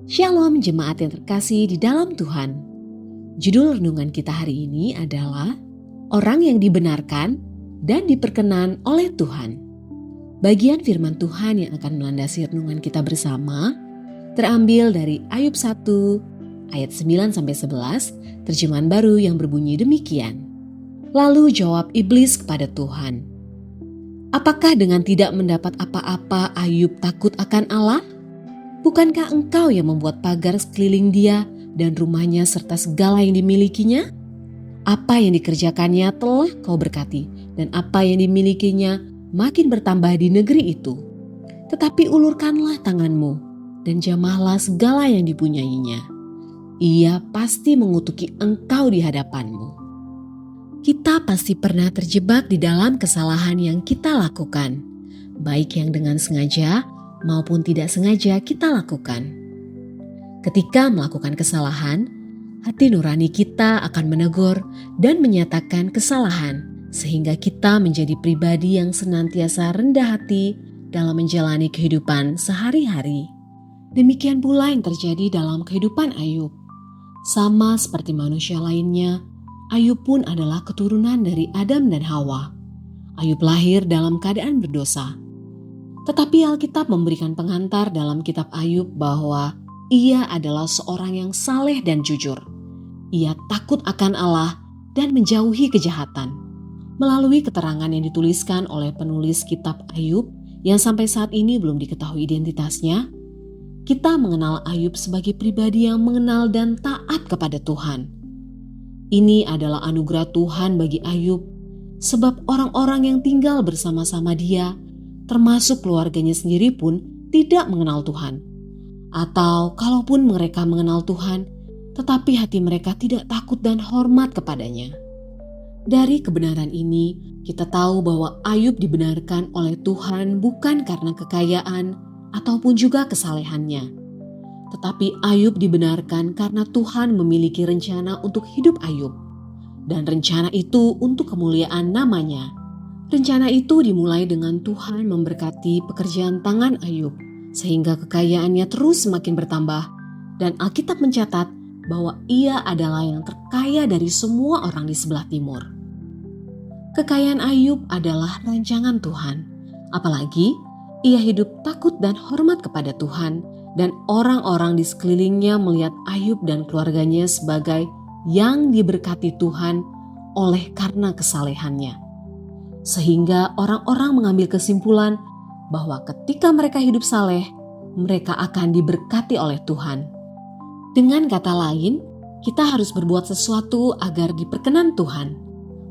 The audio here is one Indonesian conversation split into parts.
Shalom jemaat yang terkasih di dalam Tuhan. Judul renungan kita hari ini adalah Orang yang dibenarkan dan diperkenan oleh Tuhan. Bagian firman Tuhan yang akan melandasi renungan kita bersama terambil dari Ayub 1 ayat 9-11, terjemahan baru yang berbunyi demikian. Lalu jawab iblis kepada Tuhan, "Apakah dengan tidak mendapat apa-apa Ayub takut akan Allah? Bukankah engkau yang membuat pagar sekeliling dia dan rumahnya serta segala yang dimilikinya? Apa yang dikerjakannya telah kau berkati, dan apa yang dimilikinya makin bertambah di negeri itu. Tetapi ulurkanlah tanganmu dan jamahlah segala yang dipunyainya. Ia pasti mengutuki engkau di hadapanmu." Kita pasti pernah terjebak di dalam kesalahan yang kita lakukan, baik yang dengan sengaja maupun tidak sengaja kita lakukan. Ketika melakukan kesalahan, hati nurani kita akan menegur dan menyatakan kesalahan, sehingga kita menjadi pribadi yang senantiasa rendah hati dalam menjalani kehidupan sehari-hari. Demikian pula yang terjadi dalam kehidupan Ayub. Sama seperti manusia lainnya, Ayub pun adalah keturunan dari Adam dan Hawa. Ayub lahir dalam keadaan berdosa. Tetapi Alkitab memberikan pengantar dalam kitab Ayub bahwa ia adalah seorang yang saleh dan jujur. Ia takut akan Allah dan menjauhi kejahatan. Melalui keterangan yang dituliskan oleh penulis kitab Ayub yang sampai saat ini belum diketahui identitasnya, kita mengenal Ayub sebagai pribadi yang mengenal dan taat kepada Tuhan. Ini adalah anugerah Tuhan bagi Ayub, sebab orang-orang yang tinggal bersama-sama dia, termasuk keluarganya sendiri pun tidak mengenal Tuhan. Atau kalaupun mereka mengenal Tuhan, tetapi hati mereka tidak takut dan hormat kepadanya. Dari kebenaran ini, kita tahu bahwa Ayub dibenarkan oleh Tuhan bukan karena kekayaan ataupun juga kesalehannya. Tetapi Ayub dibenarkan karena Tuhan memiliki rencana untuk hidup Ayub. Dan rencana itu untuk kemuliaan namanya. Rencana itu dimulai dengan Tuhan memberkati pekerjaan tangan Ayub, sehingga kekayaannya terus semakin bertambah, dan Alkitab mencatat bahwa ia adalah yang terkaya dari semua orang di sebelah timur. Kekayaan Ayub adalah rancangan Tuhan, apalagi ia hidup takut dan hormat kepada Tuhan, dan orang-orang di sekelilingnya melihat Ayub dan keluarganya sebagai yang diberkati Tuhan oleh karena kesalehannya. Sehingga orang-orang mengambil kesimpulan bahwa ketika mereka hidup saleh, mereka akan diberkati oleh Tuhan. Dengan kata lain, kita harus berbuat sesuatu agar diperkenan Tuhan.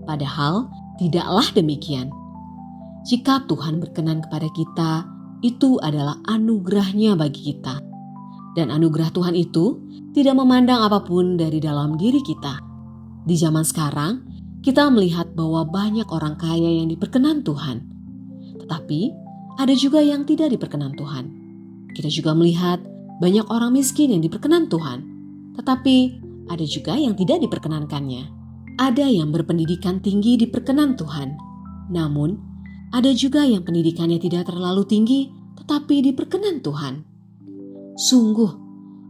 Padahal tidaklah demikian. Jika Tuhan berkenan kepada kita, itu adalah anugerahnya bagi kita. Dan anugerah Tuhan itu tidak memandang apapun dari dalam diri kita. Di zaman sekarang, kita melihat bahwa banyak orang kaya yang diperkenan Tuhan. Tetapi ada juga yang tidak diperkenan Tuhan. Kita juga melihat banyak orang miskin yang diperkenan Tuhan. Tetapi ada juga yang tidak diperkenankannya. Ada yang berpendidikan tinggi diperkenan Tuhan. Namun ada juga yang pendidikannya tidak terlalu tinggi tetapi diperkenan Tuhan. Sungguh,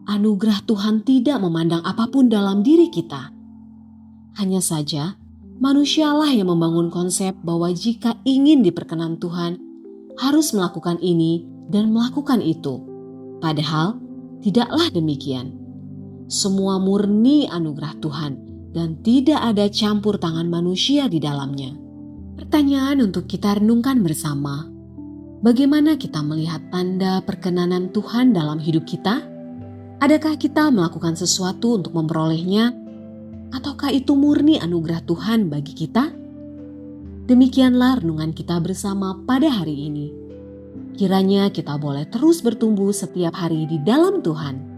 anugerah Tuhan tidak memandang apapun dalam diri kita. Hanya saja, manusialah yang membangun konsep bahwa jika ingin diperkenan Tuhan, harus melakukan ini dan melakukan itu. Padahal, tidaklah demikian. Semua murni anugerah Tuhan dan tidak ada campur tangan manusia di dalamnya. Pertanyaan untuk kita renungkan bersama. Bagaimana kita melihat tanda perkenanan Tuhan dalam hidup kita? Adakah kita melakukan sesuatu untuk memperolehnya? Ataukah itu murni anugerah Tuhan bagi kita? Demikianlah renungan kita bersama pada hari ini. Kiranya kita boleh terus bertumbuh setiap hari di dalam Tuhan.